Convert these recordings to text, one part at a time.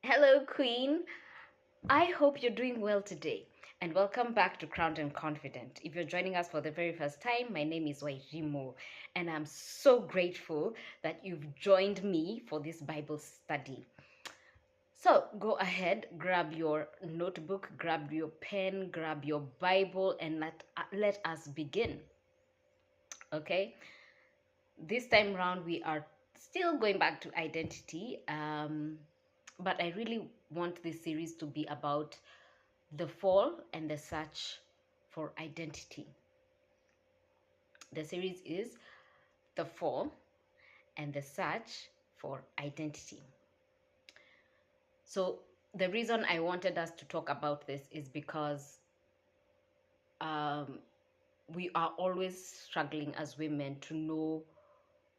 Hello, Queen. I hope you're doing well today. And welcome back to Crowned and Confident. If you're joining us for the very first time, my name is Wairimo, and I'm so grateful that you've joined me for this Bible study. So go ahead, grab your notebook, grab your pen, grab your Bible, and let us begin. Okay? This time round, we are still going back to identity, but I really want this series to be about the fall and the search for identity. The series is The Fall and the Search for Identity. So, the reason I wanted us to talk about this is because um, we are always struggling as women to know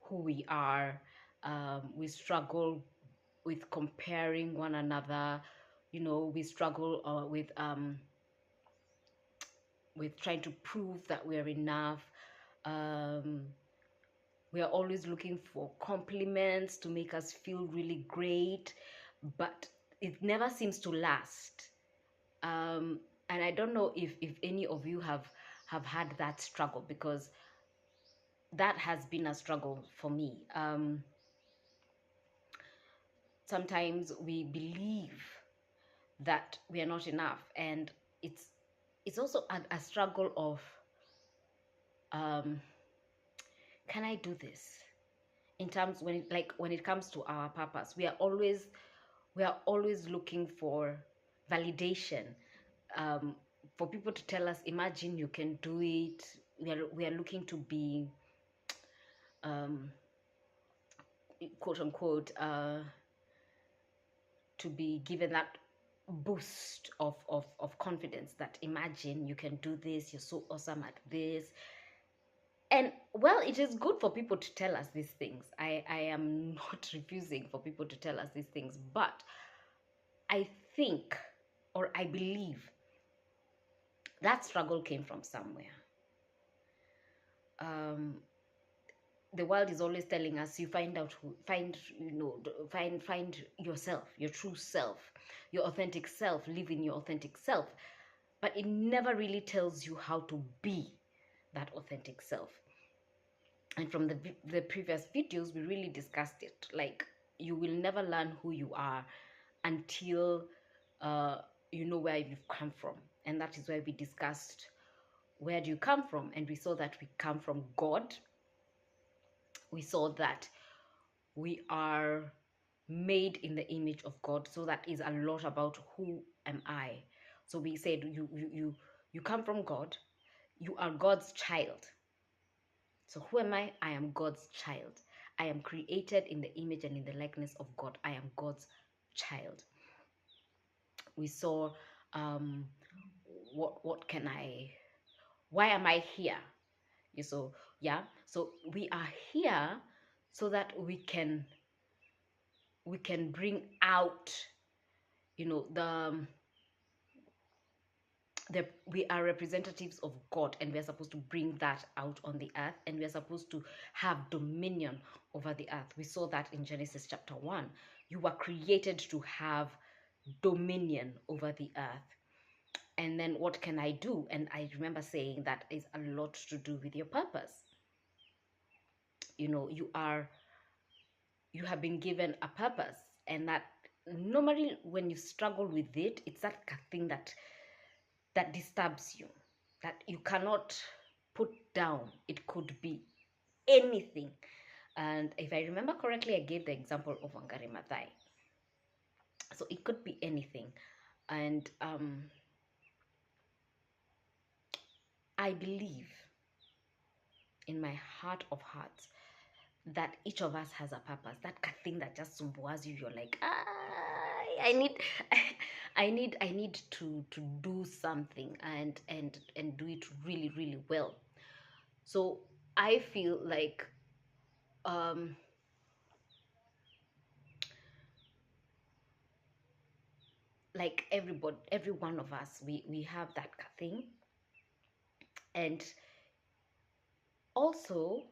who we are. We struggle with comparing one another. We struggle with trying to prove that we're enough. Um, we are always looking for compliments to make us feel really great, but it never seems to last. And I don't know if any of you have had that struggle, because that has been a struggle for me. Sometimes we believe that we are not enough, and it's also a struggle of um, can I do this? In terms when it comes to our purpose, we are always looking for validation, um, for people to tell us, imagine you can do it. We are looking to be um, quote unquote to be given that boost of confidence, that imagine you can do this, you're so awesome at this. And well, it is good for people to tell us these things. I am not refusing for people to tell us these things, but I think, or I believe, that struggle came from somewhere. Um, the world is always telling us, you find out who, find you know find yourself, your true self, your authentic self, live in your authentic self, but it never really tells you how to be that authentic self. And from the previous videos, we really discussed it. Like, you will never learn who you are until uh, you know where you've come from. And that is where we discussed, where do you come from? And we saw that we come from God. We saw that we are made in the image of God. So that is a lot about who am I. So we said you come from God. You are God's child. So who am I? I am God's child. I am created in the image and in the likeness of God. I am God's child. We saw um, what can I? Why am I here? So yeah, so we are here so that we can bring out, the we are representatives of God, and we are supposed to bring that out on the earth, and we are supposed to have dominion over the earth. We saw that in Genesis chapter 1. You were created to have dominion over the earth. And then what can I do? And I remember saying that is a lot to do with your purpose. You have been given a purpose, and that normally when you struggle with it, it's that thing that disturbs you, that you cannot put down. It could be anything. And if I remember correctly, I gave the example of Wangari Maathai. So it could be anything. And I believe in my heart of hearts that each of us has a purpose. That thing that just sumbuas you. You're like, I need, I need to do something, and do it really, really well. So I feel um, like every one of us, we have that thing. And also,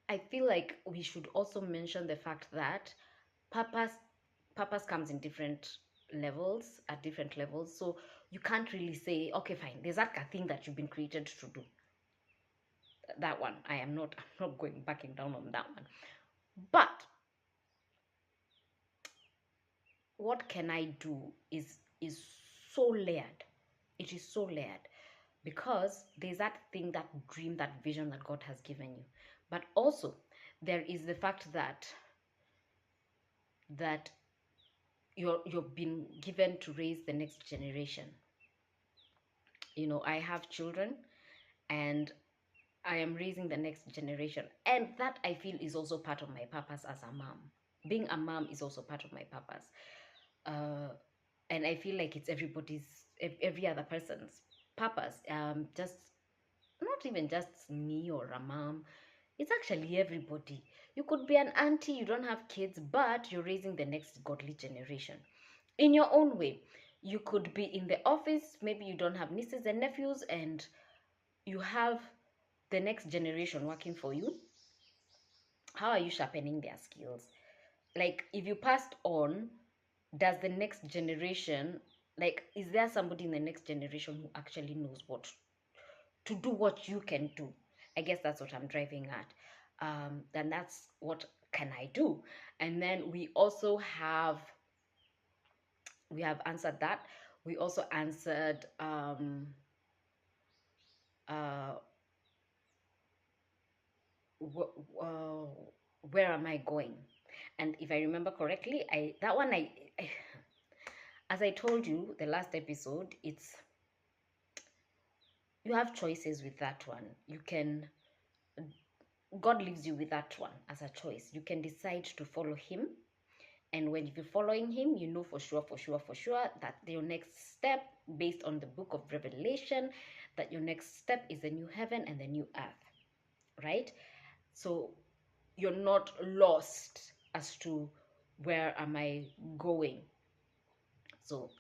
I feel like we should also mention the fact that purpose purpose comes in different levels, at different levels. So you can't really say, okay, fine, there's that thing that you've been created to do. That one, I'm not going backing down on that one. But what can I do is so layered. It is so layered because there's that thing, that dream, that vision that God has given you. But also there is the fact that you've been given to raise the next generation. You know, I have children and I am raising the next generation. And that, I feel, is also part of my purpose as a mom. Being a mom is also part of my purpose. And I feel like it's every other person's purpose. Just not even just me or a mom. It's actually everybody. You could be an auntie, you don't have kids, but you're raising the next godly generation in your own way. You could be in the office, maybe you don't have nieces and nephews, and you have the next generation working for you. How are you sharpening their skills? Like, if you passed on, does the next generation, like, is there somebody in the next generation who actually knows what to do, what you can do? I guess that's what I'm driving at. Then that's what can I do? And then we have answered that. We also answered uh, where am I going? And if I remember correctly, as I told you the last episode, you have choices with that one. God leaves you with that one as a choice. You can decide to follow him. And when you're following him, you know for sure that your next step, based on the book of Revelation, that your next step is the new heaven and the new earth, right? So you're not lost as to where am I going. So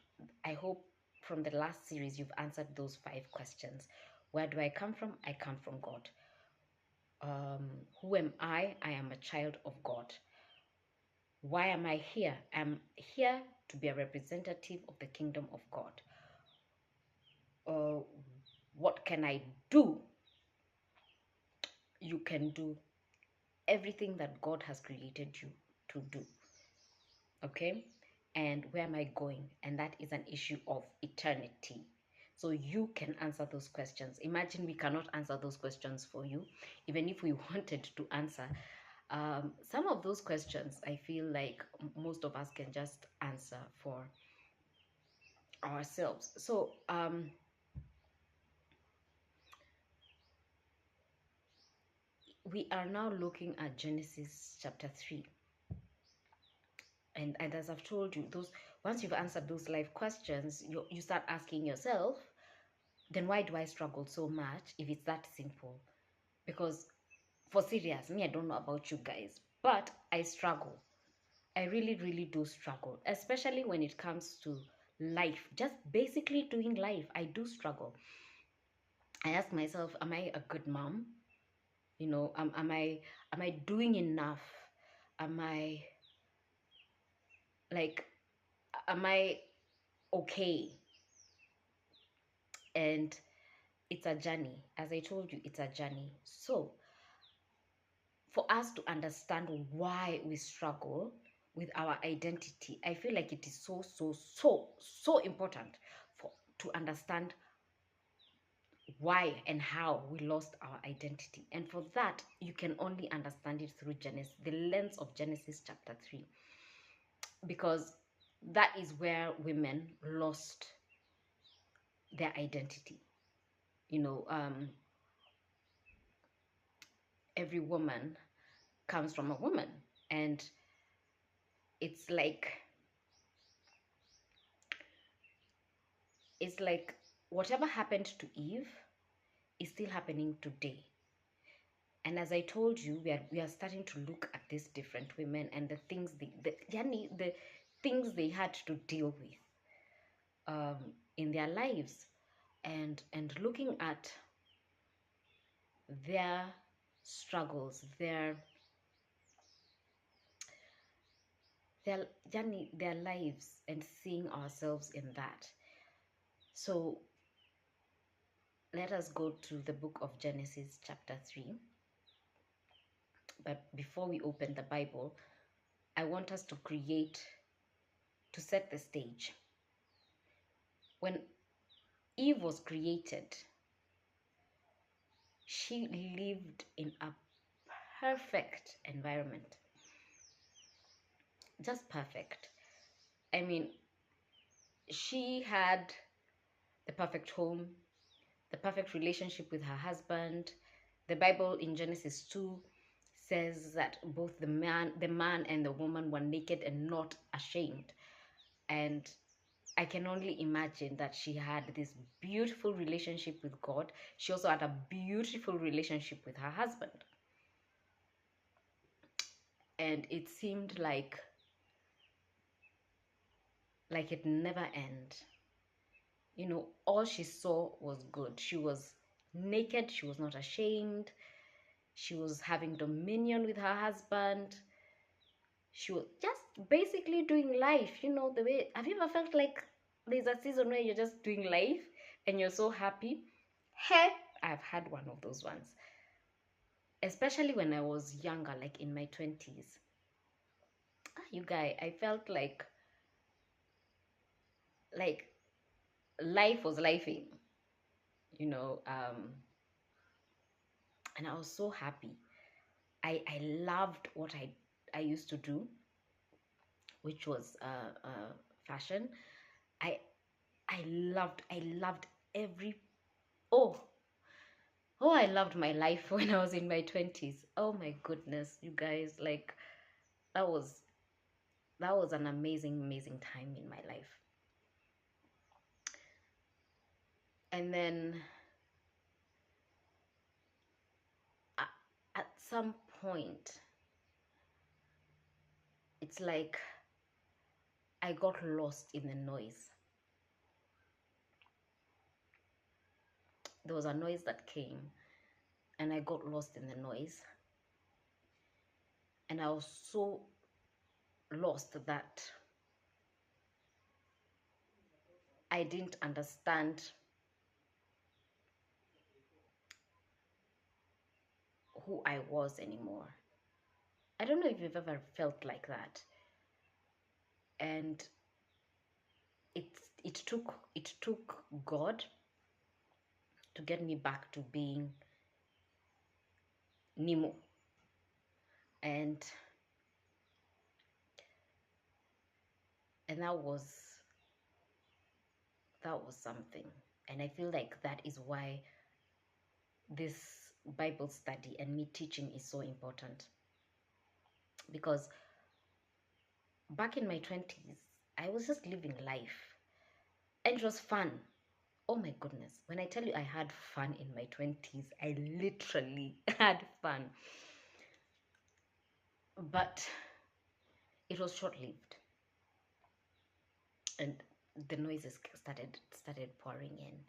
I hope from the last series you've answered those 5 questions. Where do I come from? I come from God. Who am I? I am a child of God. Why am I here? I'm here to be a representative of the kingdom of God. What can I do? You can do everything that God has created you to do. Okay? And where am I going? And that is an issue of eternity. So you can answer those questions. Imagine we cannot answer those questions for you, even if we wanted to answer. Some of those questions, I feel like most of us can just answer for ourselves. So we are now looking at Genesis chapter 3. And as I've told you, once you've answered those life questions, you start asking yourself, then why do I struggle so much if it's that simple? Because for serious, me, I don't know about you guys, but I struggle. I really, really do struggle, especially when it comes to life, just basically doing life. I do struggle. I ask myself, am I a good mom? You know, am I doing enough? Am I like, am I okay? And it's a journey. As I told you, it's a journey. So for us to understand why we struggle with our identity, I feel like it is so important to understand why and how we lost our identity. And for that, you can only understand it through Genesis, the lens of Genesis chapter 3, because that is where women lost their identity. You know, every woman comes from a woman, and it's like whatever happened to Eve is still happening today. And as I told you, we are starting to look at these different women and the things the things they had to deal with in their lives, and looking at their struggles, their their lives and seeing ourselves in that. So let us go to the book of Genesis chapter 3. But before we open the Bible, I want us to set the stage. When Eve was created, she lived in a perfect environment. Just perfect. I mean, she had the perfect home, the perfect relationship with her husband. The Bible in Genesis 2 says that both the man and the woman were naked and not ashamed. And I can only imagine that she had this beautiful relationship with God. She also had a beautiful relationship with her husband. And it seemed like it never ended. You know, all she saw was good. She was naked, she was not ashamed. She was having dominion with her husband. She was just basically doing life, you know, the way. Have you ever felt like there's a season where you're just doing life and you're so happy? Hey, I've had one of those ones. Especially when I was younger, like in my 20s. You guys, I felt like life was lifing, you know, and I was so happy. I loved what I used to do, which was fashion. I I loved every oh I loved my life when I was in my 20s. Oh my goodness, you guys, like that was an amazing time in my life. And then at some point, it's like I got lost in the noise. There was a noise that came and I got lost in the noise. And I was so lost that I didn't understand who I was anymore. I don't know if you've ever felt like that. And it took God to get me back to being Nemo. And that was something. And I feel like that is why this Bible study and me teaching is so important. Because back in my 20s, I was just living life. And it was fun. Oh my goodness. When I tell you I had fun in my 20s, I literally had fun. But it was short-lived. And the noises started pouring in.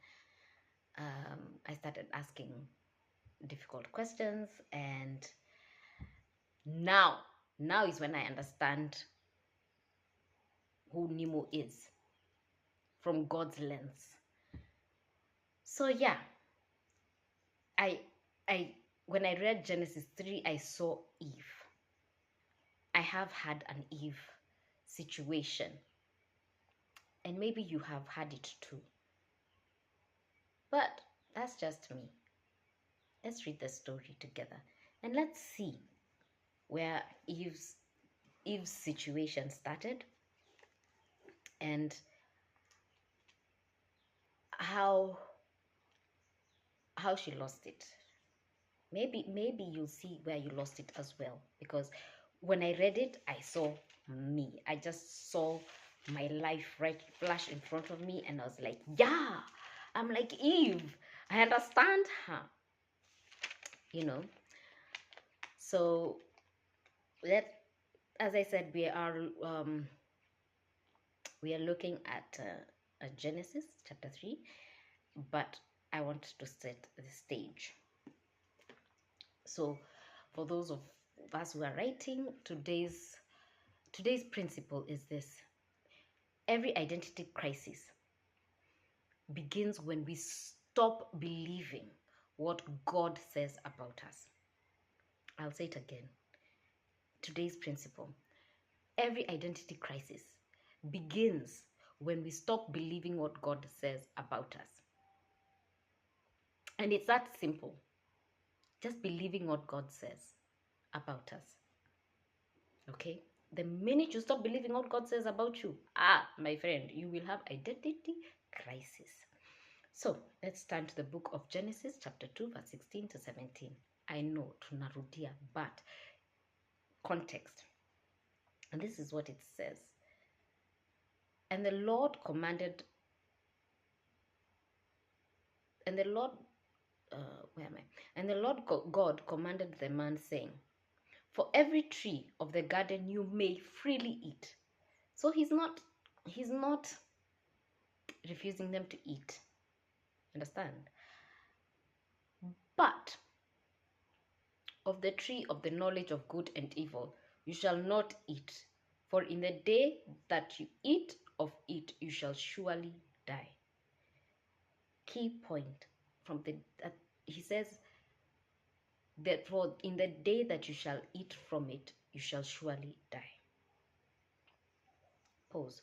I started asking difficult questions, and now is when I understand who Nemo is from God's lens. So yeah, I when I read Genesis 3, I saw Eve. I have had an Eve situation, and maybe you have had it too. But that's just me. Let's read the story together and let's see where Eve's situation started and how she lost it. Maybe you'll see where you lost it as well, because when I read it, I saw me. I just saw my life right flash in front of me, and I was like, yeah, I'm like Eve. I understand her. You know. So as I said, we are looking at Genesis chapter 3, but I want to set the stage. So for those of us who are writing, today's Today's principle is this: every identity crisis begins when we stop believing what God says about us. I'll say it again. Today's principle: every identity crisis begins when we stop believing what God says about us. And it's that simple. Just believing what God says about us. Okay? The minute you stop believing what God says about you, my friend, you will have identity crisis. So let's turn to the book of Genesis, chapter 2, verse 16 to 17. I know, tunarudia, but context. And this is what it says. And the Lord commanded, and the Lord, where am I? And the Lord God commanded the man, saying, for every tree of the garden you may freely eat. So he's not refusing them to eat. Understand? But of the tree of the knowledge of good and evil you shall not eat, for in the day that you eat of it you shall surely die. Key point from he says that for in the day that you shall eat from it you shall surely die. Pause.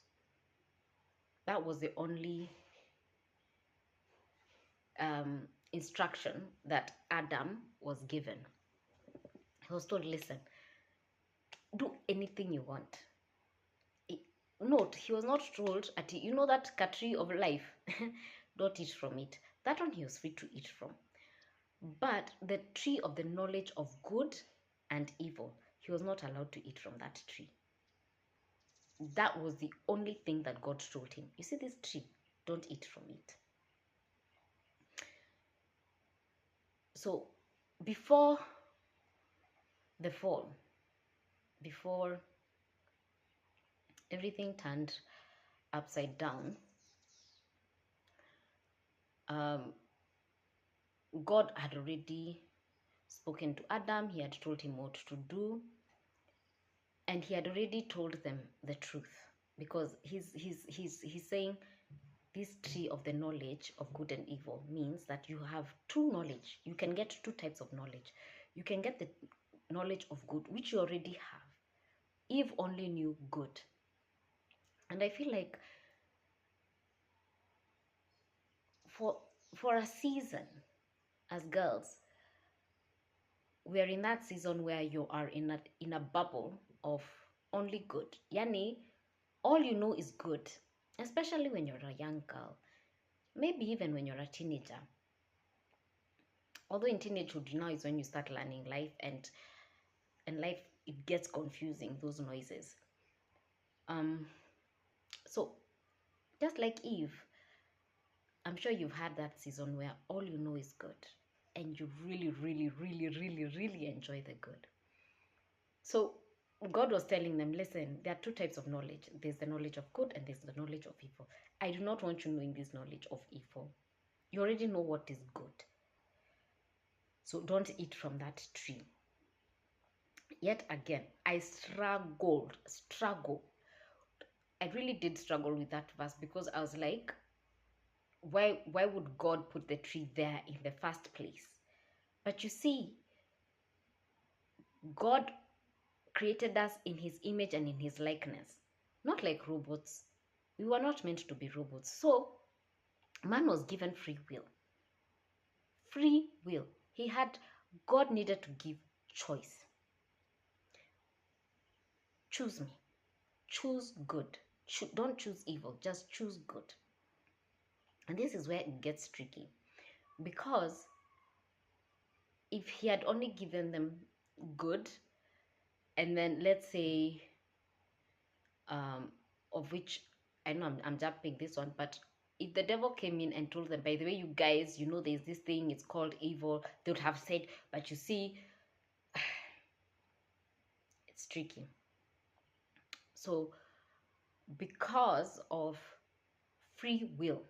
That was the only instruction that Adam was given. He was told, listen, do anything you want. Note, he was not told, you know that tree of life, don't eat from it. That one he was free to eat from. But the tree of the knowledge of good and evil, he was not allowed to eat from that tree. That was the only thing that God told him. You see this tree, don't eat from it. So before the fall, before everything turned upside down, God had already spoken to Adam. He had told him what to do, and he had already told them the truth, because he's saying this tree of the knowledge of good and evil means that you have two knowledge. You can get two types of knowledge. You can get the knowledge of good, which you already have. Eve only knew good. And I feel like for a season, as girls, we are in that season where you are in a bubble of only good. Yani, all you know is good, especially when you're a young girl, maybe even when you're a teenager. Although in teenagehood now is when you start learning life, and life, it gets confusing, those noises. So just like Eve, I'm sure you've had that season where all you know is good, and you really, really, really, really, really enjoy the good. So God was telling them, listen, there are two types of knowledge. There's the knowledge of good and there's the knowledge of evil. I do not want you knowing this knowledge of evil. You already know what is good. So don't eat from that tree. Yet again, I struggle. I really did struggle with that verse, because I was like, why would God put the tree there in the first place? But you see, God created us in his image and in his likeness, not like robots. We were not meant to be robots. So man was given free will. Free will. God needed to give choice. Choose me. Choose good. Don't choose evil. Just choose good. And this is where it gets tricky. Because if he had only given them good, and then let's say, of which, I know I'm jumping this one, but if the devil came in and told them, by the way, you guys, you know, there's this thing, it's called evil, they would have said, but you see, it's tricky. So because of free will,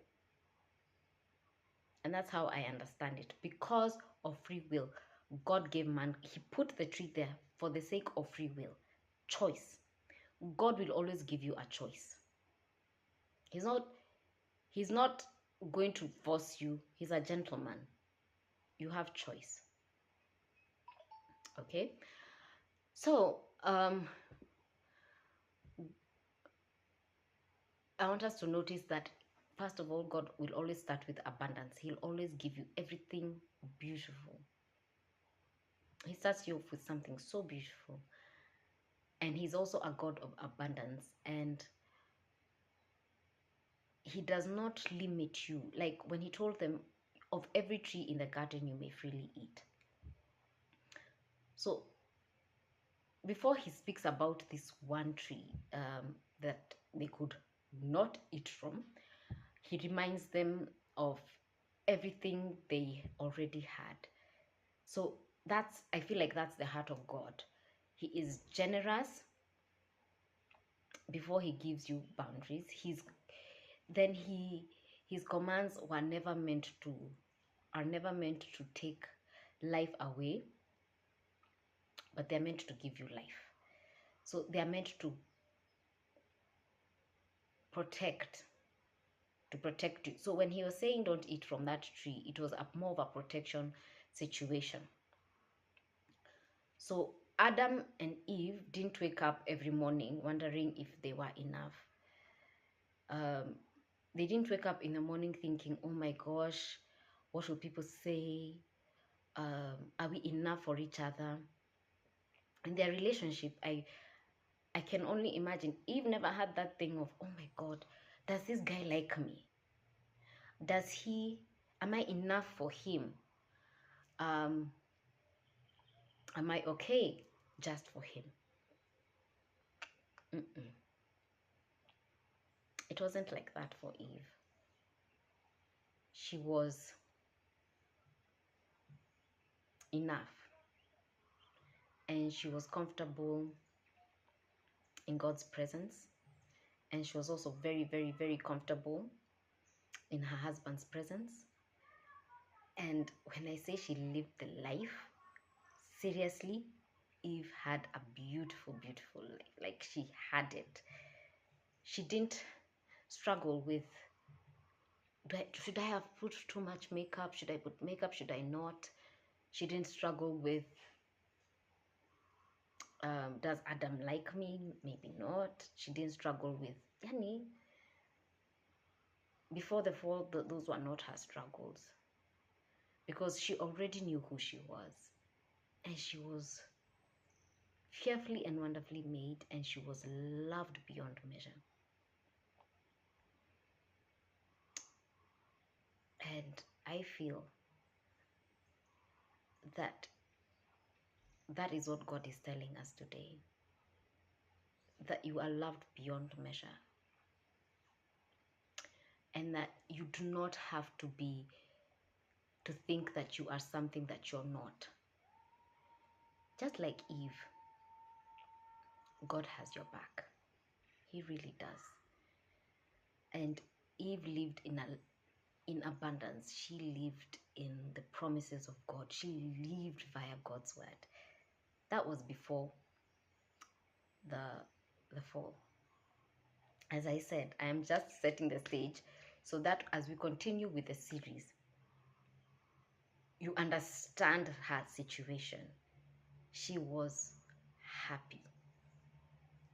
and that's how I understand it, because of free will, God gave man, he put the tree there for the sake of free will, choice. God will always give you a choice. He's not going to force you. He's a gentleman. You have choice. Okay? So, I want us to notice that, first of all, God will always start with abundance. He'll always give you everything beautiful. He starts you off with something so beautiful. And he's also a God of abundance. And he does not limit you. Like when he told them, of every tree in the garden you may freely eat. So before he speaks about this one tree that they could not eat from, he reminds them of everything they already had. So I feel like that's the heart of God. He is generous before he gives you boundaries. His commands are never meant to take life away, but they're meant to give you life. So they are meant to protect you. So when he was saying don't eat from that tree, it was more of a protection situation. So Adam and Eve didn't wake up every morning wondering if they were enough. They didn't wake up in the morning thinking, oh my gosh, what will people say? Are we enough for each other? In their relationship, I can only imagine Eve never had that thing of, oh my God, does this guy like me? Am I enough for him? Am I okay just for him? Mm-mm. It wasn't like that for Eve. She was enough, and she was comfortable in God's presence, and she was also very, very, very comfortable in her husband's presence. And when I say she lived the life, seriously, Eve had a beautiful, beautiful life. Like she had it. She didn't struggle with, should I have put too much makeup? Should I put makeup? Should I not? She didn't struggle with, does Adam like me? Maybe not. She didn't struggle with, yani, before the fall, those were not her struggles. Because she already knew who she was. And she was fearfully and wonderfully made, and she was loved beyond measure. And I feel that that is what God is telling us today. That you are loved beyond measure. And that you do not have to think that you are something that you're not. Just like Eve, God has your back. He really does. And Eve lived in abundance. She lived in the promises of God. She lived via God's word. That was before the fall. As I said, I am just setting the stage so that as we continue with the series, you understand her situation. She was happy.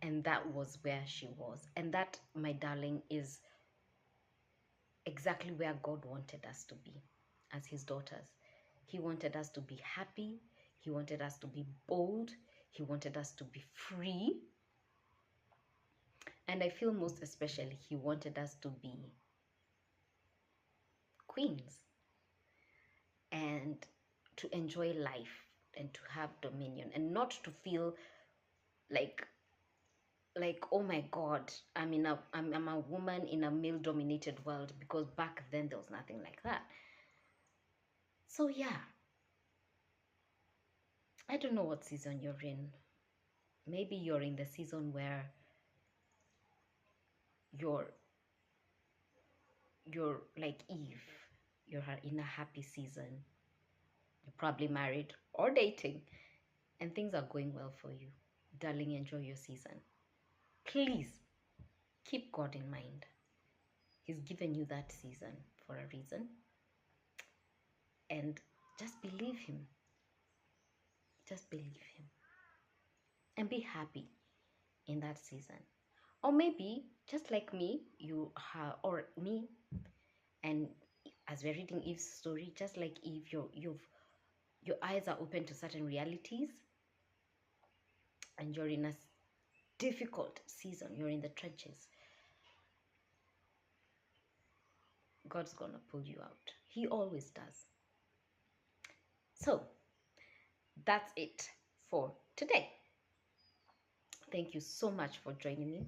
And that was where she was. And that, my darling, is exactly where God wanted us to be as his daughters. He wanted us to be happy. He wanted us to be bold. He wanted us to be free. And I feel most especially he wanted us to be queens and to enjoy life and to have dominion and not to feel like oh my God, I'm a woman in a male dominated world, because back then there was nothing like that. So yeah, I don't know what season you're in. Maybe you're in the season where you're like Eve. You're in a happy season. You're probably married or dating, and things are going well for you. Darling, enjoy your season. Please keep God in mind. He's given you that season for a reason. And just believe Him. Just believe Him. And be happy in that season. Or maybe, just like me, or me, and as we're reading Eve's story, just like Eve, your eyes are open to certain realities, and you're in a difficult season. You're in the trenches. God's gonna pull you out. He always does. So that's it for today. Thank you so much for joining me.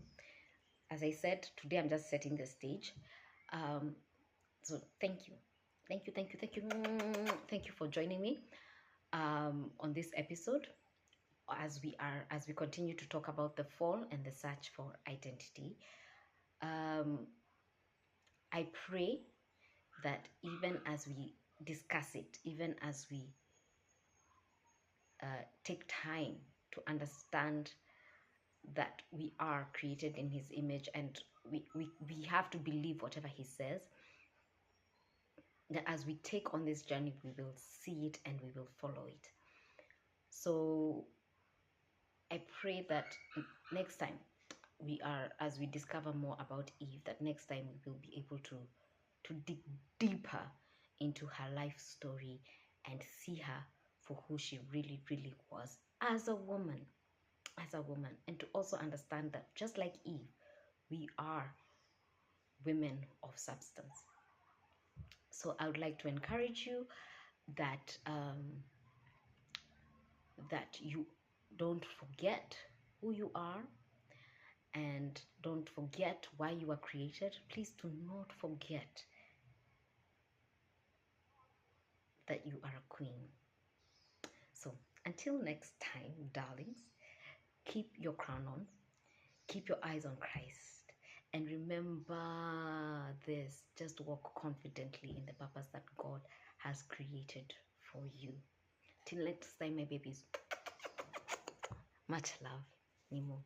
As I said, today I'm just setting the stage. So thank you. Thank you for joining me on this episode as we continue to talk about the fall and the search for identity. I pray that even as we discuss it, even as we take time to understand that we are created in His image, and we have to believe whatever He says, that as we take on this journey, we will see it and we will follow it. So I pray that next time as we discover more about Eve, that next time we will be able to dig deeper into her life story and see her for who she really, really was as a woman, and to also understand that just like Eve, we are women of substance. So I would like to encourage you that that you don't forget who you are, and don't forget why you were created. Please do not forget that you are a queen. So until next time, darlings, keep your crown on, keep your eyes on Christ, and remember this: just walk confidently in the purpose that God has created for you. Till next time, my babies, much love. Nimo.